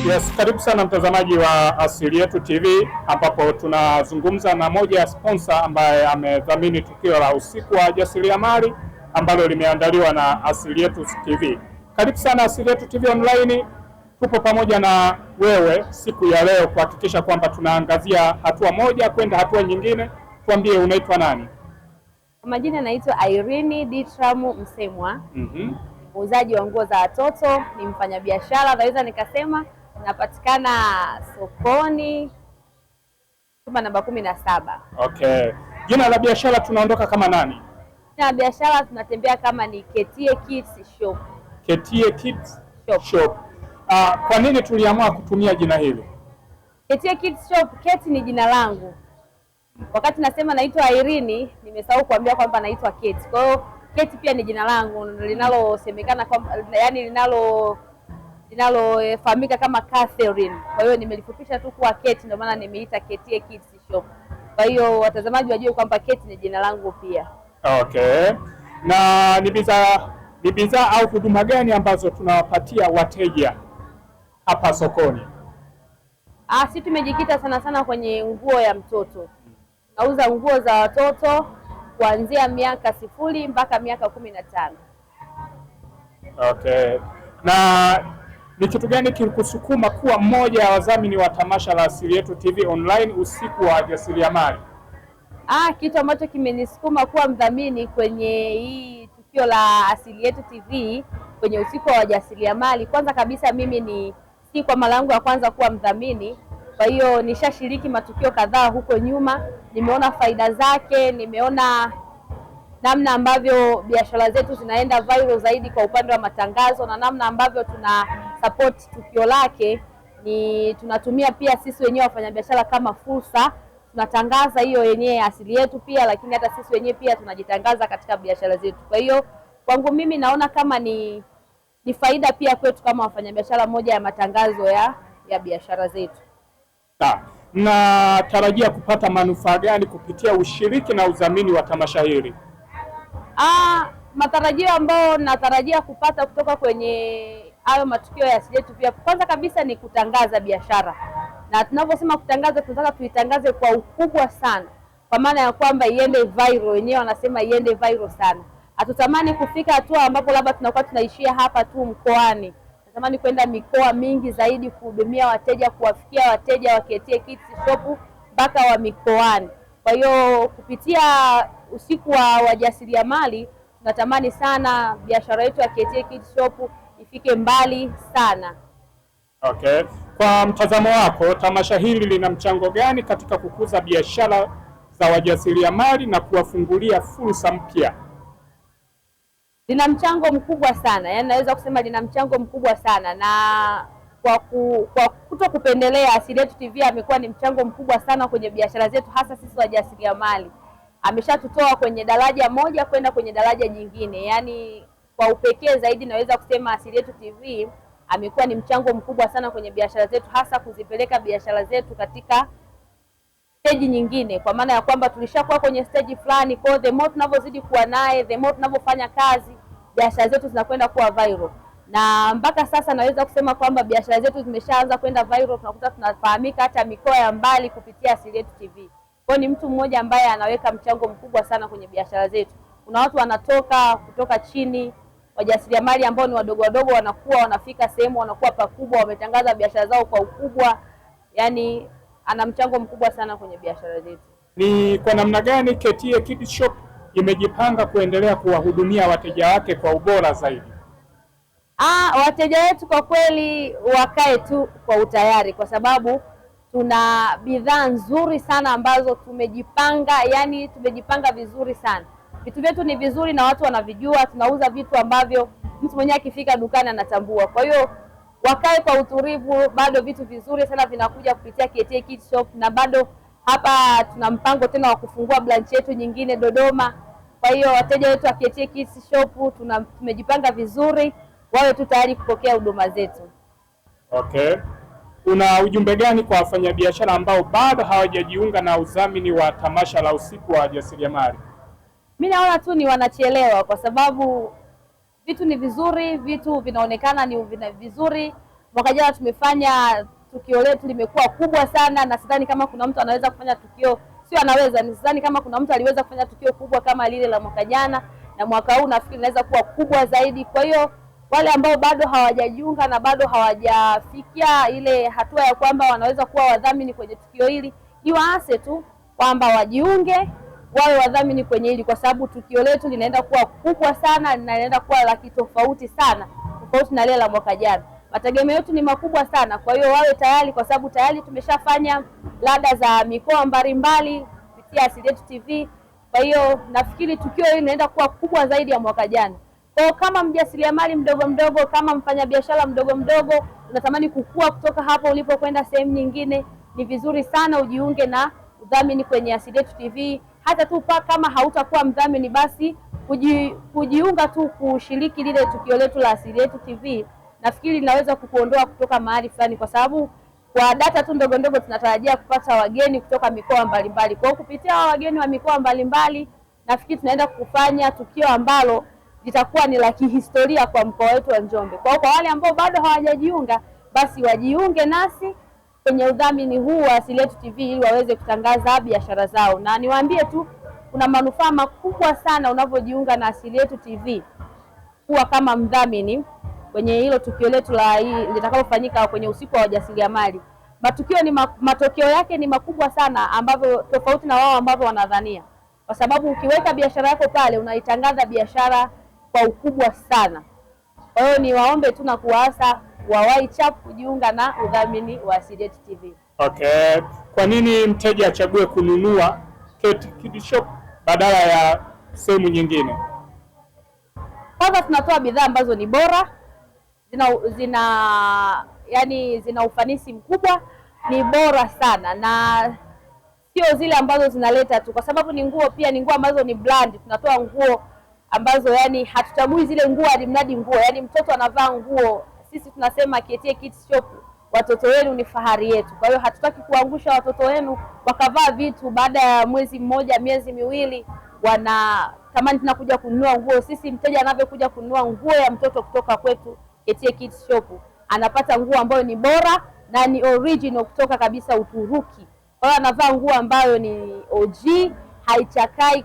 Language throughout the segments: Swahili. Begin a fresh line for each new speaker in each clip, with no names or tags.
Yes, karibu sana mtazamaji wa Asili Yetu TV ambapo tunazungumza na moja ya sponsor ambaye amedhamini tukio la usiku wa jasiriamali ambalo limeandaliwa na Asili Yetu TV. Karibu sana Asili Yetu TV online. Tupo pamoja na wewe siku ya leo kuhakikisha kwamba tunaangazia hatua moja kwenda hatua nyingine. Tuambie, unaitwa nani?
Kwa majina naitwa Irene Ditram Msemwa. Muuzaji wa nguo za watoto, ni mfanyabiashara, naweza nikasema napatikana sokoni chumba namba 17.
Okay. Jina la biashara tunaondoka kama nani?
Jina la biashara tunatembea kama ni Ketie Kids Shop.
Ketie Kids Shop. Kwa nini tuliamua kutumia jina hili?
Ketie Kids Shop, Keti ni jina langu. Wakati nasema naitwa Irene, nimesahau kuambia kwamba naitwa Keti. Kwa hiyo Keti pia ni jina langu linalosemekana kwamba linalofahamika kama Catherine. Kwa hiyo nimelifupisha tu kuwa Keti, ndio maana nimeita Ketie Kids Shop. Kwa hiyo watazamaji wajue kwamba Keti ni jina langu pia.
Okay. Na ni bidhaa au huduma gani ambazo tunawapatia wateja hapa sokoni?
Sisi tumejikita sana kwenye nguo ya mtoto. Nauza nguo za watoto kuanzia miaka 0 mpaka miaka 15.
Okay. Na ni kitu gani kilikusukuma kuwa mmoja wa wadhamini wa tamasha la Asili Yetu TV online usiku wa jasiriamali?
Kitu ambacho kimenisukuma kuwa mdhamini kwenye hii tukio la Asili Yetu TV kwenye usiku wa jasiriamali, kwanza kabisa mimi si kwa mara yangu ya kwanza kuwa mdhamini. Kwa hiyo nishashiriki matukio kadhaa huko nyuma, nimeona faida zake, nimeona namna ambavyo biashara zetu zinaenda viral zaidi kwa upande wa matangazo, na namna ambavyo tuna support tukio lake tunatumia pia sisi wenyewe wafanyabiashara kama fursa. Tunatangaza hiyo yenyewe Asili Yetu pia, lakini hata sisi wenyewe pia tunajitangaza katika biashara zetu. Kwa hiyo kwangu mimi naona kama ni faida pia kwetu kama wafanyabiashara, moja ya matangazo ya biashara zetu.
Mnatarajia kupata manufaa gani kupitia ushiriki na udhamini wa tamasha hili?
Matarajio ambayo natarajia kupata kutoka kwenye hayo matukio ya Asili Yetu pia, kwanza kabisa ni kutangaza biashara. Na tunaposema kutangaza, tunataka tuitangaze kwa ukubwa sana, kwa maana ya kwamba iende viral. Wenyewe wanasema iende viral sana. Hatutamani kufika hatua ambapo labda tunakuwa tunaishia hapa tu mkoani. Natamani kwenda mikoa mingi zaidi, kuhudumia wateja, kuwafikia wateja wa Ketie Kids Shop mpaka wa mikoani. Kwa hiyo kupitia usiku wa jasiriamali tunatamani sana biashara yetu ya Ketie Kids Shop ifike mbali sana.
Okay. Kwa mtazamo wako, tamasha hili lina mchango gani katika kukuza biashara za wajasiriamali na kuwafungulia fursa mpya?
Lina mchango mkubwa sana, yaani naweza kusema lina mchango mkubwa sana, na kwa kuto kupendelea, Asili Yetu TV amekuwa ni mchango mkubwa sana kwenye biashara zetu, hasa sisi wajasiriamali. Ameshatutoa kwenye daraja moja kwenda kwenye daraja nyingine. Yaani kwa upekee zaidi naweza kusema Asili Yetu TV amekuwa ni mchango mkubwa sana kwenye biashara zetu, hasa kuzipeleka biashara zetu katika stage nyingine, kwa maana ya kwamba tulishakuwa kwenye stage fulani. Kwa the more tunavyozidi kuwa naye, the more tunavyofanya kazi, biashara zetu zinakwenda kuwa viral. Na mpaka sasa naweza kusema kwamba biashara zetu zimeshaanza kwenda viral, tunakuta tunafahamika hata mikoa ya mbali kupitia Asili Yetu TV. Kwa ni mtu mmoja ambaye anaweka mchango mkubwa sana kwenye biashara zetu. Kuna watu wanatoka kutoka chini, wajasiriamali ambao ni wadogo wanakuwa wanafika sehemu wanakuwa pakubwa, wametangaza biashara zao kwa ukubwa. Yaani ana mchango mkubwa sana kwenye biashara zetu. Ni
kwa namna gani Ketie Kids Shop imejipanga kuendelea kuwahudumia wateja wake kwa ubora zaidi?
Wateja wetu kwa kweli wakae tu kwa utayari, kwa sababu tuna bidhaa nzuri sana ambazo tumejipanga vizuri sana. Vitu vyetu ni vizuri na watu wanavijua. Tunauza vitu ambavyo mtu mwenyewe akifika dukani anatambua. Kwa hiyo wakae kwa utulivu, bado vitu vizuri sana vinakuja kupitia Ketie Kids Shop, na bado hapa tuna mpango tena wa kufungua branch yetu nyingine Dodoma. Kwa hiyo wateja wetu wa Ketie Kids Shop tumejipanga vizuri, wawe tu tayari kupokea huduma zetu.
Okay. Una ujumbe gani kwa wafanyabiashara ambao bado hawajajiunga na udhamini wa tamasha la usiku wa jasiriamali?
Mimi naona tu ni wanachelewa, kwa sababu vitu ni vizuri, vitu vinaonekana ni vizuri, Mwaka jana tumefanya tukio letu limekuwa kubwa sana, na sidhani kama kuna mtu anaweza kufanya tukio, sio anaweza, ni sidhani kama kuna mtu aliweza kufanya tukio kubwa kama lile la mwaka jana, na mwaka huu nafikiri linaweza kuwa kubwa zaidi. Kwa hiyo wale ambao bado hawajajiunga na bado hawajafikia ile hatua ya kwamba wanaweza kuwa wadhamini kwenye tukio hili, ni waase tu kwamba wajiunge, wawe wadhamini kwenye hili, kwa sababu tukio letu linaenda kuwa kubwa sana, linaenda kuwa la kitofauti sana, tofauti na lile la mwaka jana. Mategemeo yetu ni makubwa sana, kwa hiyo wawe tayari, kwa sababu tayari tumeshafanya rada za mikoa mbalimbali kupitia Asili Yetu TV. Kwa hiyo nafikiri tukio hili linaenda kuwa kubwa zaidi ya mwaka jana. Kwa kama mjasiriamali mdogo mdogo, kama mfanyabiashara mdogo mdogo, unatamani kukua kutoka hapo ulipo kwenda sehemu nyingine, ni vizuri sana ujiunge na udhamini kwenye Asili Yetu TV. Hata tu kama hautakuwa mdhamini, basi kujiunga tu kushiriki lile tukio letu la Asili Yetu TV, nafikiri linaweza kukuondoa kutoka mahali fulani, kwa sababu kwa data tu ndogo ndogo tunatarajia kupata wageni kutoka mikoa mbalimbali. Kwa hiyo kupitia wageni wa mikoa mbalimbali, nafikiri tunaenda kufanya tukio ambalo litakuwa ni la kihistoria kwa mkoa wetu wa Njombe. Kwa hiyo kwa wale ambao bado hawajajiunga, basi wajiunge nasi kwenye udhamini huu wa Asili Yetu TV ili waweze kutangaza biashara zao. Na niwaambie tu, kuna manufaa makubwa sana unavyojiunga na Asili Yetu TV kuwa kama mdhamini kwenye hilo tukio letu litakalofanyika kwenye usiku wa wajasiriamali. Matokeo yake ni makubwa sana, ambavyo tofauti na wao ambavyo wanadhania, kwa sababu ukiweka biashara yako pale unaitangaza biashara kwa ukubwa sana. Kwa hiyo ni waombe tu na kuwaasa wawahi chap kujiunga na udhamini wa Asili Yetu TV.
Okay. Kwa nini mteja achague kununua Keti Kids Shop badala ya sehemu nyingine?
Kwanza tunatoa bidhaa ambazo ni bora, zina ufanisi mkubwa, ni bora sana, na sio zile ambazo zinaleta tu, kwa sababu ni nguo, pia ni nguo ambazo ni brand. Tunatoa nguo ambazo hatuchagui zile nguo alimradi nguo, mtoto anavaa nguo. Sisi tunasema Ketie Kids Shop, watoto wenu ni fahari yetu. Kwa hiyo hatutaki kuangusha watoto wenu wakavaa vitu baada ya mwezi mmoja, miezi miwili, wanatamani tunakuja kununua nguo. Sisi mteja anavyokuja kununua nguo ya mtoto kutoka kwetu Ketie Kids Shop, anapata nguo ambayo ni bora na ni original kutoka kabisa Uturuki. Kwa hiyo anavaa nguo ambayo ni OG, haichakai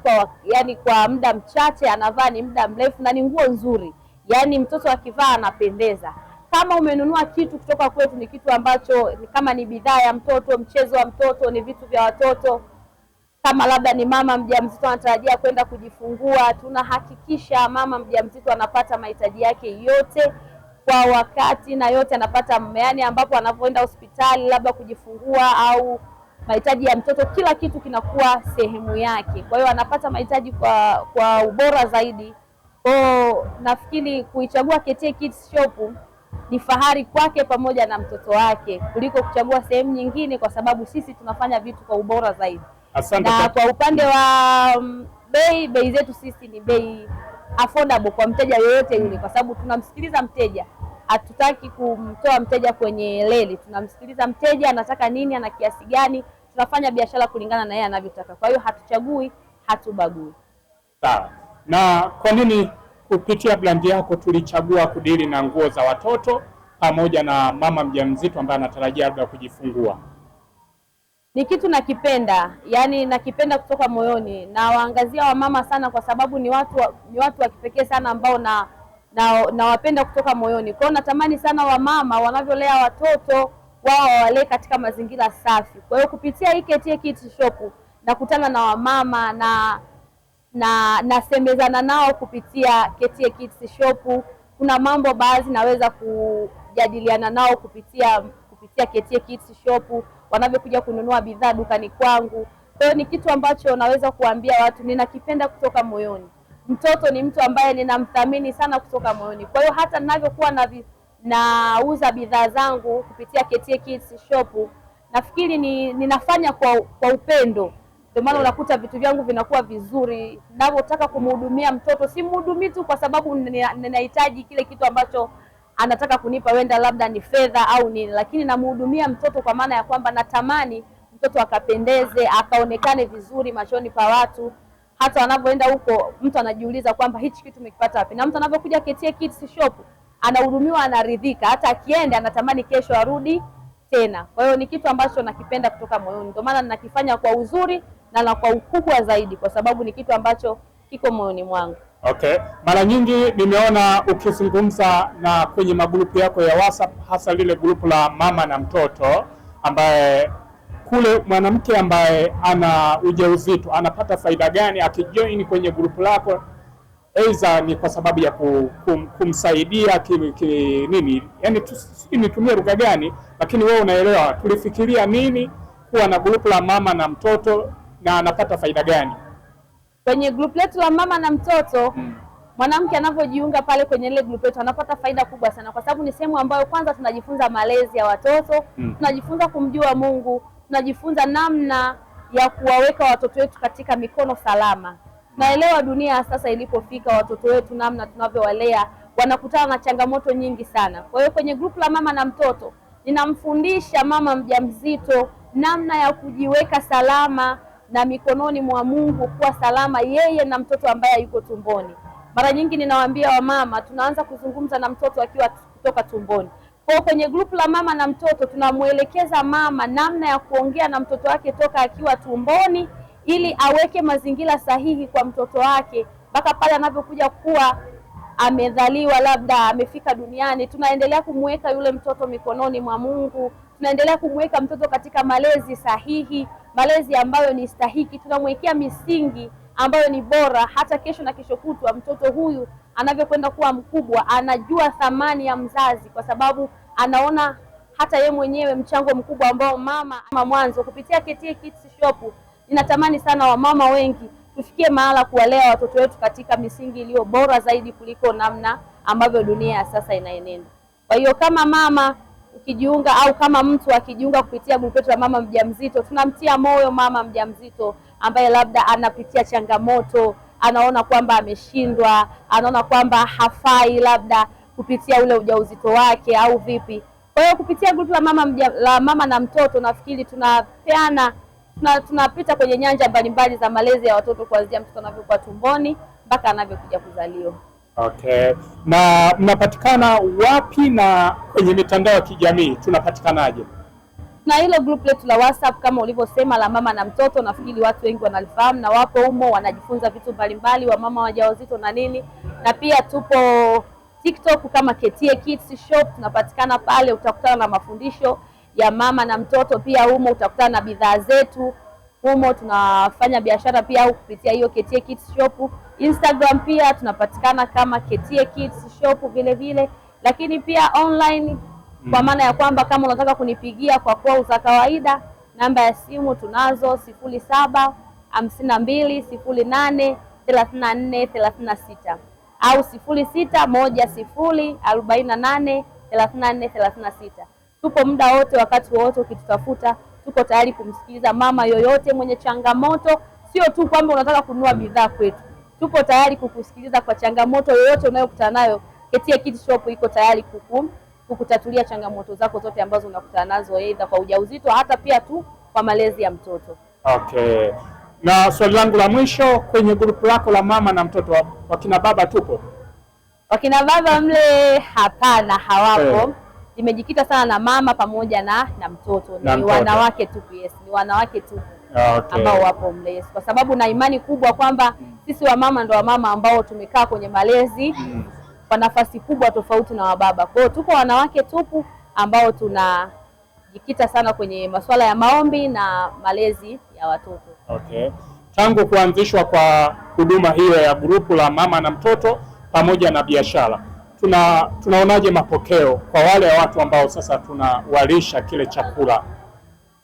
kwa muda mchache, anavaa ni muda mrefu, na ni nguo nzuri. Mtoto akivaa anapendeza. Kama umenunua kitu kutoka kwetu, ni kitu ambacho kama ni bidhaa ya mtoto, mchezo wa mtoto, ni vitu vya watoto, kama labda ni mama mjamzito anatarajia kwenda kujifungua, tunahakikisha mama mjamzito anapata mahitaji yake yote kwa wakati, na yote anapata, ambapo anapoenda hospitali labda kujifungua au mahitaji ya mtoto, kila kitu kinakuwa sehemu yake. Kwa hiyo anapata mahitaji kwa ubora zaidi. Nafikiri kuichagua Ketie Kids Shop ni fahari kwake pamoja na mtoto wake kuliko kuchagua sehemu nyingine, kwa sababu sisi tunafanya vitu kwa ubora zaidi.
Asante.
Na kwa upande wa bei zetu sisi ni bei affordable kwa mteja yoyote yule, kwa sababu tunamsikiliza mteja. Hatutaki kumtoa mteja kwenye leli, tunamsikiliza mteja anataka nini, ana kiasi gani. Tunafanya biashara kulingana na yeye anavyotaka. Kwa hiyo hatuchagui, hatubagui.
Sawa. Na kwa nini kupitia brand yako tulichagua kudili na nguo za watoto pamoja na mama mjamzito ambaye anatarajia labda kujifungua?
Ni kitu nakipenda, nakipenda kutoka moyoni, na waangazia wamama sana, kwa sababu ni watu wa kipekee sana ambao na wapenda kutoka moyoni. Kwa hiyo natamani sana wamama wanavyolea watoto wao walee katika mazingira safi. Kwa hiyo kupitia hii Ketie Kids Shop nakutana na wamama na nasemezana nao kupitia Ketie Kids Shop. Kuna mambo baadhi naweza kujadiliana nao kupitia Ketie Kids Shop wanavyokuja kununua bidhaa dukani kwangu. Kwa hiyo ni kitu ambacho naweza kuambia watu ninakipenda kutoka moyoni. Mtoto ni mtu ambaye ninamthamini sana kutoka moyoni. Kwa hiyo hata ninavyokuwa nauza bidhaa zangu kupitia Ketie Kids Shop, nafikiri ninafanya kwa upendo. Ndio maana unakuta vitu vyangu vinakuwa vizuri. Ninapotaka kumhudumia mtoto, si mhudumii tu kwa sababu ninahitaji kile kitu ambacho anataka kunipa, wenda labda ni fedha au nini, lakini namhudumia mtoto kwa maana ya kwamba natamani mtoto akapendeze, akaonekane vizuri machoni pa watu. Hata wanapoenda huko mtu anajiuliza kwamba hichi kitu umekipata wapi. Na mtu anapokuja Ketie Kids Shop anahudumiwa, anaridhika, hata akienda anatamani kesho arudi tena. Kwa hiyo ni kitu ambacho nakipenda kutoka moyoni, ndio maana ninakifanya kwa uzuri na kwa ukubwa zaidi, kwa sababu ni kitu ambacho kiko moyoni mwangu.
Okay. Mara nyingi nimeona ukizungumza na kwenye magrupu yako ya WhatsApp, hasa lile grupu la mama na mtoto, ambaye kule mwanamke ambaye ana ujauzito anapata faida gani akijoin kwenye grupu lako? Aidha ni kwa sababu ya kumsaidia nini, yani nitumie lugha gani, lakini wewe unaelewa tulifikiria nini kuwa na grupu la mama na mtoto na anapata faida gani?
Kwenye group letu la mama na mtoto, mwanamke anapojiunga pale kwenye ile group letu anapata faida kubwa sana, kwa sababu ni sehemu ambayo kwanza tunajifunza malezi ya watoto, tunajifunza kumjua Mungu, tunajifunza namna ya kuwaweka watoto wetu katika mikono salama. Naelewa dunia sasa ilipofika, watoto wetu namna tunavyowalea wanakutana na changamoto nyingi sana. Kwa hiyo kwenye group la mama na mtoto ninamfundisha mama mjamzito namna ya kujiweka salama na mikononi mwa Mungu, kuwa salama yeye na mtoto ambaye yuko tumboni. Mara nyingi ninawaambia wamama, tunaanza kuzungumza na mtoto akiwa kutoka tumboni. Kwa kwenye group la mama na mtoto tunamuelekeza mama namna ya kuongea na mtoto wake toka akiwa tumboni, ili aweke mazingira sahihi kwa mtoto wake mpaka pale anapokuja kuwa amezaliwa, labda amefika duniani. Tunaendelea kumweka yule mtoto mikononi mwa Mungu, tunaendelea kumweka mtoto katika malezi sahihi, malezi ambayo ni stahiki. Tunamwekea misingi ambayo ni bora, hata kesho na kesho kutwa mtoto huyu anavyokwenda kuwa mkubwa anajua thamani ya mzazi, kwa sababu anaona hata ye mwenyewe mchango mkubwa ambao mama mwanzo. Kupitia KTA Kids Shop ninatamani sana wamama wengi tufikie mahala kuwalea watoto wetu katika misingi iliyo bora zaidi kuliko namna ambavyo dunia ya sasa inaenenda. Kwa hiyo kama mama ukijiunga au kama mtu akijiunga kupitia grupu letu la mama mjamzito, tunamtia moyo mama mjamzito ambaye labda anapitia changamoto, anaona kwamba ameshindwa, anaona kwamba hafai labda kupitia ule ujauzito wake au vipi. Kwa hiyo kupitia grupu la mama na mtoto, nafikiri tunapita kwenye nyanja mbalimbali za malezi ya watoto, kuanzia mtoto anavyokuwa tumboni mpaka anavyokuja kuzaliwa.
Okay. Na mnapatikana wapi na kwenye mitandao ya kijamii tunapatikanaje?
Na hilo group letu la WhatsApp kama ulivyosema la mama na mtoto, nafikiri watu wengi wanalifahamu na wapo humo wanajifunza vitu mbalimbali, wa mama wajawazito na nini. Na pia tupo TikTok kama KTA Kids Shop, tunapatikana pale, utakutana na mafundisho ya mama na mtoto. Pia humo utakutana na bidhaa zetu, humo tunafanya biashara pia au kupitia hiyo KTA Kids Shop. Instagram pia tunapatikana kama KTA Kids Shop vile vile, lakini pia online kwa maana ya kwamba kama unataka kunipigia kwa call za kawaida, namba ya simu tunazo 0752083436 au 0610483436. Tupo muda wote, wakati wote ukitutafuta, tuko tayari kumsikiliza mama yoyote mwenye changamoto. Sio tu kwamba unataka kununua bidhaa kwetu, tupo tayari kukusikiliza kwa changamoto yoyote unayokutana nayo. KTA Kids Shop iko tayari kukutatulia changamoto zako zote ambazo unakutana nazo, aidha kwa ujauzito, hata pia tu kwa malezi ya mtoto.
Okay. Na swali langu la mwisho, kwenye grupu lako la mama na mtoto, wakina baba tupo?
Wakina baba mle hapana, hawapo. Nimejikita sana na mama pamoja na mtoto. Ni wanawake tu, yes, ni wanawake tu. Okay. Ambao wapo mle, kwa sababu na imani kubwa kwamba sisi wamama ndo wamama ambao tumekaa kwenye malezi kwa nafasi kubwa tofauti na wababa. Kwa hiyo tuko wanawake tupu ambao tunajikita sana kwenye masuala ya maombi na malezi ya watoto.
Okay. Tangu kuanzishwa kwa huduma hiyo ya grupu la mama na mtoto pamoja na biashara, tunaonaje mapokeo kwa wale watu ambao sasa tunawalisha kile chakula?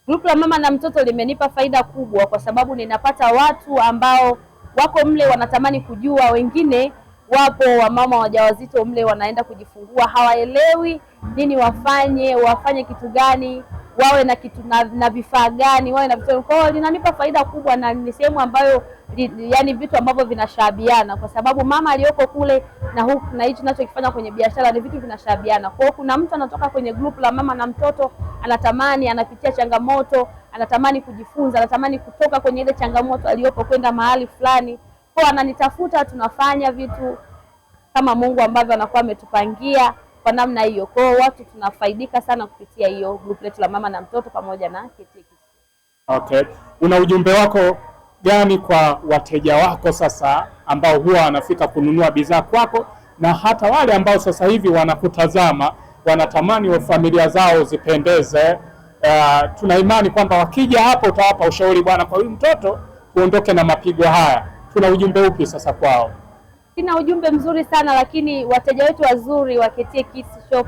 Grupu la mama na mtoto limenipa faida kubwa, kwa sababu ninapata watu ambao wako mle wanatamani kujua. Wengine wapo wamama wajawazito mle wanaenda kujifungua, hawaelewi nini wafanye kitu gani, wawe na kitu na vifaa gani, wawe na vitu. Kwa hiyo linanipa faida kubwa, na ni sehemu ambayo yani vitu ambavyo vinashabiana, kwa sababu mama aliyoko kule na huku na hicho ninachokifanya kwenye biashara ni vitu vinashabiana. Kwa hiyo kuna mtu anatoka kwenye grupu la mama na mtoto, anapitia changamoto, anatamani kujifunza, anatamani kutoka kwenye ile changamoto aliyopo kwenda mahali fulani. Kwa ananitafuta, tunafanya vitu kama Mungu ambavyo anakuwa ametupangia, kwa namna hiyo. Kwa hiyo watu tunafaidika sana kupitia hiyo group letu la mama na mtoto pamoja na KTA Kids.
Okay. Una ujumbe wako gani kwa wateja wako sasa ambao huwa wanafika kununua bidhaa kwako, na hata wale ambao sasa hivi wanakutazama wanatamani wa familia zao zipendeze? Tuna imani kwamba wakija hapo utawapa ushauri, bwana, kwa huyu mtoto uondoke na mapigo haya. Tuna ujumbe upi sasa kwao?
Sina ujumbe mzuri sana, lakini wateja wetu wazuri wa KTA Kids Shop,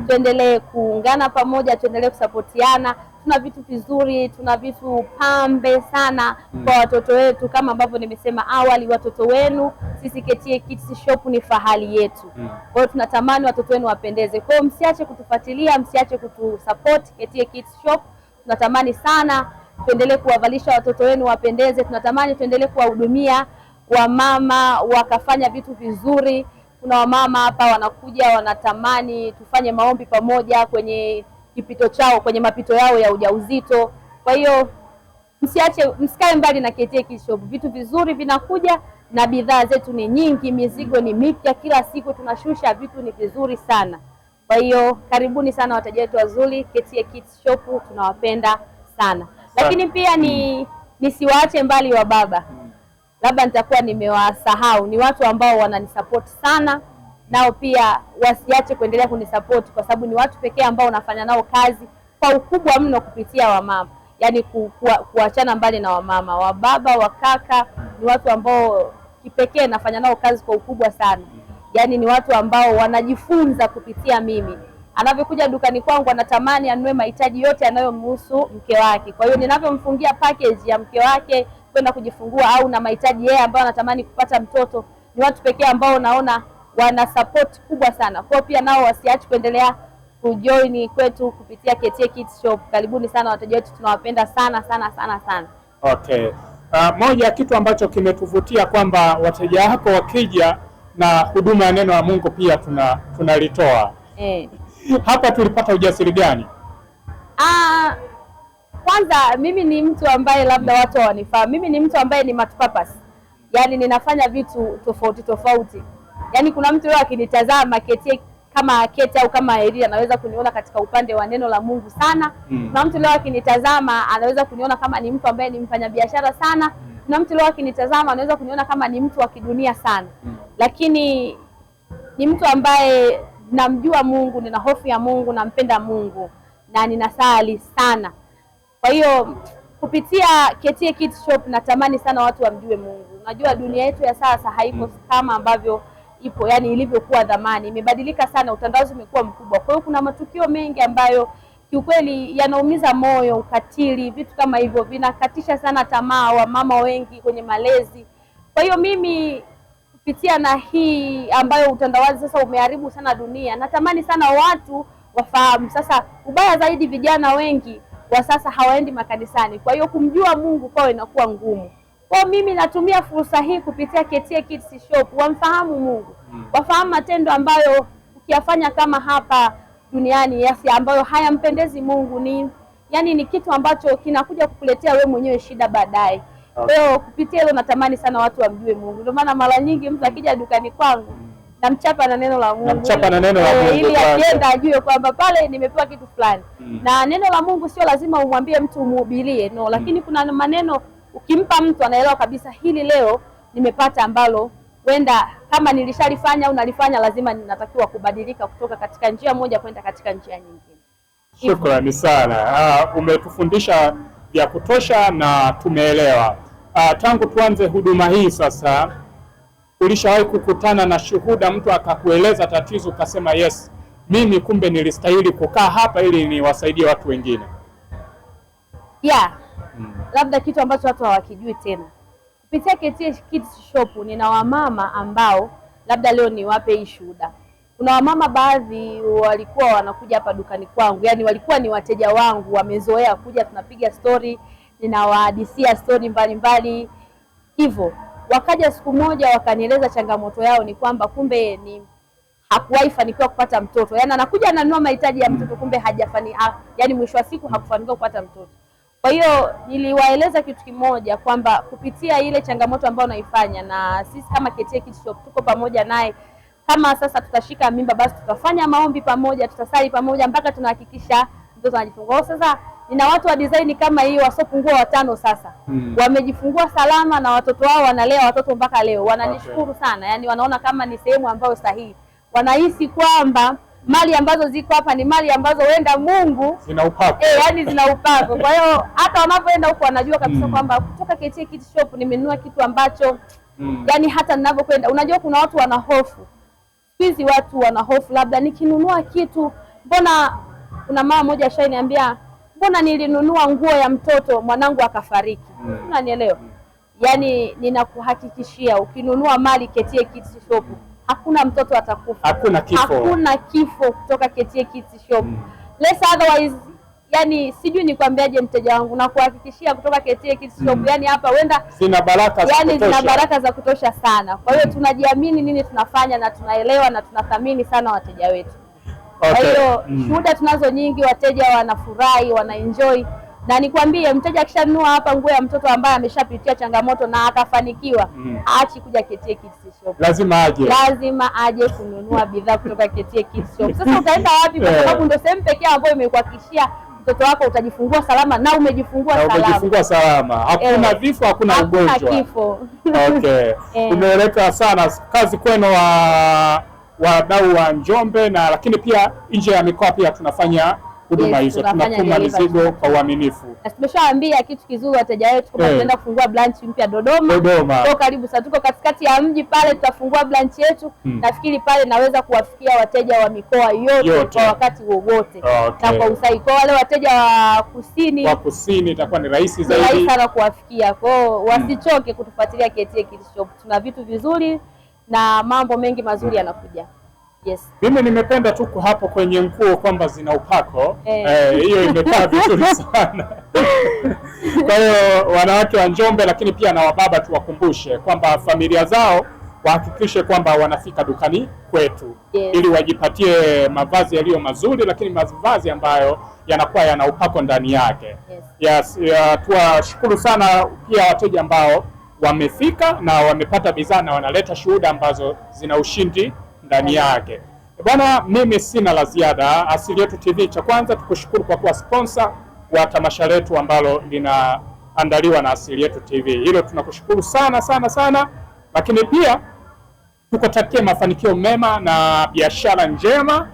tuendelee kuungana pamoja, tuendelee kusapotiana. Tuna vitu vizuri, tuna vitu pambe sana kwa watoto wetu. Kama ambavyo nimesema awali, watoto wenu sisi KTA Kids Shop ni fahari yetu. Kwa hiyo tunatamani watoto wenu wapendeze. Kwa hiyo msiache kutufuatilia, msiache kutusupport KTA Kids Shop. Tunatamani sana tuendelee kuwavalisha watoto wenu wapendeze. Tunatamani tuendelee kuwahudumia wamama wakafanya vitu vizuri. Kuna wamama hapa wanakuja wanatamani tufanye maombi pamoja kwenye kipito chao, kwenye mapito yao ya ujauzito. Kwa hiyo msikae mbali na KTA Kids Shop. Vitu vizuri vinakuja na bidhaa zetu ni nyingi, mizigo ni mipya kila siku tunashusha, vitu ni vizuri sana. Kwa hiyo karibuni sana wateja wetu wazuri KTA Kids Shop, tunawapenda sana. Lakini pia nisiwaache mbali wa baba. Labda nitakuwa nimewasahau, ni watu ambao wananisupport sana, nao pia wasiache kuendelea kunisupport, kwa sababu ni watu pekee ambao unafanya nao kazi kwa ukubwa mno kupitia wamama. Yaani kuachana mbali na wamama, wa baba, wa kaka, ni watu ambao kipekee nafanya nao kazi kwa ukubwa sana. Yaani ni watu ambao wanajifunza kupitia mimi. Anavyokuja dukani kwangu anatamani anunue mahitaji yote yanayomhusu mke wake. Kwa hiyo ninavyomfungia package ya mke wake kwenda kujifungua au na mahitaji yeye ambayo anatamani kupata mtoto, ni watu pekee ambao naona wana support kubwa sana. Kwa pia nao wasiache kuendelea kujoin kwetu kupitia KTA Kids Shop. Karibuni sana wateja wetu, tunawapenda sana sana sana sana.
Okay. Moja ya kitu ambacho kimetuvutia kwamba wateja wako wakija na huduma ya neno la Mungu pia tunalitoa. Hapa tulipata ujasiri gani?
Kwanza mimi ni mtu ambaye labda watu wanifahamu. Mimi ni mtu ambaye ni multipurpose. Yaani ninafanya vitu tofauti tofauti. Yaani kuna mtu leo akinitazama KTA kama Kate au kama Elia anaweza kuniona katika upande wa neno la Mungu sana. Kuna mtu leo akinitazama anaweza kuniona kama ni mtu ambaye ni mfanyabiashara sana. Kuna mtu leo akinitazama anaweza kuniona kama ni mtu wa kidunia sana. Lakini ni mtu ambaye namjua Mungu, nina hofu ya Mungu, nampenda Mungu na ninasali sana. Kwa hiyo kupitia KTA Kids Shop natamani sana watu wamjue Mungu. Unajua dunia yetu ya sasa haipo kama ambavyo ipo, yani ilivyokuwa zamani. Imebadilika sana, utandawazi umekuwa mkubwa. Kwa hiyo kuna matukio mengi ambayo kiukweli yanaumiza moyo, ukatili, vitu kama hivyo vinakatisha sana tamaa wa mama wengi kwenye malezi. Kwa hiyo mimi kupitia na hii ambayo utandawazi sasa umeharibu sana dunia, natamani sana watu wafahamu. Sasa ubaya zaidi, vijana wengi wa sasa hawaendi makanisani. Kwa hiyo kumjua Mungu kwao inakuwa ngumu. Kwa mimi natumia fursa hii kupitia KTA Kids Shop wamfahamu Mungu. Wafahamu matendo ambayo ukiyafanya kama hapa duniani yasi ambayo hayampendezi Mungu, ni kitu ambacho kinakuja kukuletea wewe mwenyewe shida baadaye. Kwa hiyo kupitia hilo natamani sana watu wamjue Mungu. Ndio maana mara nyingi mtu akija dukani kwangu namchapa na neno la Mungu. Ili akienda ajue kwamba pale nimepewa kitu fulani. Na neno la Mungu sio lazima umwambie mtu umhubirie, no, lakini kuna maneno ukimpa mtu anaelewa kabisa hili leo nimepata ambalo wenda kama nilishalifanya au nalifanya, lazima ninatakiwa kubadilika kutoka katika njia moja kwenda katika njia nyingine.
Shukrani sana. Umetufundisha vya kutosha na tumeelewa. Tangu tuanze huduma hii sasa, ulishawahi kukutana na shuhuda, mtu akakueleza tatizo ukasema yes, mimi kumbe nilistahili kukaa hapa ili niwasaidie watu wengine?
Labda kitu ambacho watu hawakijui tena. Kupitia KTA Kids Shop nina wamama ambao labda leo niwape hii shuhuda. Kuna wamama baadhi walikuwa wanakuja hapa dukani kwangu, yani walikuwa ni wateja wangu, wamezoea kuja, tunapiga story, ninawahadithia story mbalimbali hivyo. Wakaja siku moja wakanieleza changamoto yao ni kwamba kumbe hakuwahi fanikiwa kupata mtoto. Yani anakuja ananunua mahitaji ya mtoto, kumbe yani mwisho wa siku hakufanikiwa kupata mtoto. Kwa hiyo niliwaeleza kitu kimoja kwamba kupitia ile changamoto ambayo naifanya, na sisi kama KTA Kids Shop tuko pamoja naye kama sasa tutashika mimba, basi tutafanya maombi pamoja, tutasali pamoja mpaka tunahakikisha mtoto anajifungua. Sasa nina watu wa design kama hiyo wasiopungua 5 sasa. Wamejifungua salama na watoto wao wanalea watoto mpaka leo. Wananishukuru sana. Yaani wanaona kama ni sehemu ambayo sahihi. Wanahisi kwamba mali ambazo ziko hapa ni mali ambazo huenda Mungu
zina upako.
Yani zina upako. Kwa hiyo hata wanapoenda huko wanajua kabisa kwamba kutoka KTA Kids Shop nimenunua kitu ambacho yani hata ninavyokwenda, unajua kuna watu wana hofu. Hizi watu wana hofu, labda nikinunua kitu, mbona kuna mama moja ashaniambia, mbona nilinunua nguo ya mtoto mwanangu akafariki. Unanielewa? Yani ninakuhakikishia ukinunua mali KTA Kids Shop hakuna mtoto atakufa.
Hakuna kifo.
Hakuna kifo kutoka KTA Kids Shop. Less otherwise, yani sijui nikwambiaje mteja wangu, na kuhakikishia kutoka KTA Kids Shop yani hapa wenda
zina baraka za
yani
kutosha.
Zina baraka za kutosha sana. Kwa hiyo tunajiamini nini tunafanya na tunaelewa na tunathamini sana wateja wetu. Kwa hiyo shuhuda tunazo nyingi, wateja wanafurahi, wanaenjoy. Na nikwambie mteja akishanunua hapa nguo ya mtoto ambaye ameshapitia changamoto na akafanikiwa, aachi kuja KTA Kids Shop. Lazima aje kununua bidhaa kutoka KTA Kids Shop. Sasa utaenda wapi? Kwa sababu ndio sehemu pekee ambayo imekuhakikishia mtoto wako utajifungua salama na umejifungua
salama. Hakuna vifo, hakuna ugonjwa.
Hakuna kifo.
Okay. Umeeleka sana kazi kwenu wadau wa Njombe, na lakini pia nje ya mikoa pia tunafanya huduma hizo, tunatuma mizigo kwa uaminifu.
Na tumeshawaambia kitu kizuri wateja wetu kwamba tunaenda kufungua branch mpya Dodoma. Tuko karibu sana, tuko katikati ya mji pale, tutafungua branch yetu. Nafikiri pale naweza kuwafikia wateja wa mikoa yote kwa wakati wowote. Na kwa usahihi. Kwa wale wateja wa kusini
itakuwa ni rahisi zaidi.
Rahisi sana kuwafikia. Kwa hiyo wasichoke kutufuatilia KTA Kids Shop. Tuna vitu vizuri na mambo mengi mazuri yanakuja. Yes.
Mimi nimependa tu hapo kwenye nguo kwamba zina upako. Hiyo imekaa vizuri sana. Kwa hiyo wanawake wa Njombe, lakini pia na wababa tuwakumbushe kwamba familia zao wahakikishe kwamba wanafika dukani kwetu. Ili wajipatie mavazi yaliyo mazuri, lakini mavazi ambayo yanakuwa yana upako ndani yake. Yes. Tuwashukuru sana pia wateja ambao wamefika na wamepata bidhaa na wanaleta shuhuda ambazo zina ushindi ndani yake. Bwana, mimi sina la ziada. Asili Yetu TV, cha kwanza tukushukuru kwa kuwa sponsor wa tamasha letu ambalo linaandaliwa na Asili Yetu TV. Hilo tunakushukuru sana sana sana, lakini pia tukutakie mafanikio mema na biashara njema,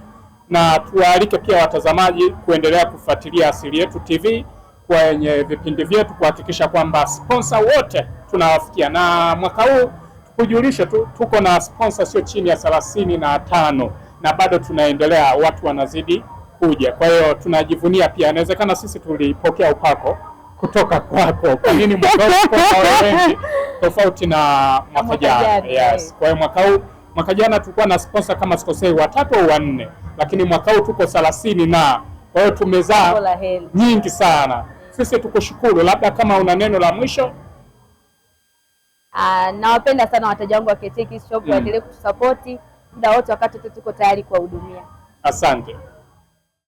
na tuwaalike pia watazamaji kuendelea kufuatilia Asili Yetu TV kwenye vipindi vyetu, kuhakikisha kwamba sponsor wote tunawafikia. Na mwaka huu kujulisha tu, tuko na sponsor sio chini ya 35 na bado tunaendelea, watu wanazidi kuja. Kwa hiyo tunajivunia pia, inawezekana sisi tulipokea upako kutoka kwako. Kwa nini mwaka wengi tofauti na mwaka jana? Yes. Kwa hiyo mwaka jana tulikuwa na sponsor kama sikosei 3 au 4, lakini mwaka huu tuko 30 na kwa hiyo tumezaa nyingi sana. Sisi tukushukuru, labda kama una neno la mwisho.
Nawapenda sana wateja wangu wa KTA Kids Shop, waendelee kutusapoti muda wote, wakati tuko tayari kuwahudumia.
Asante.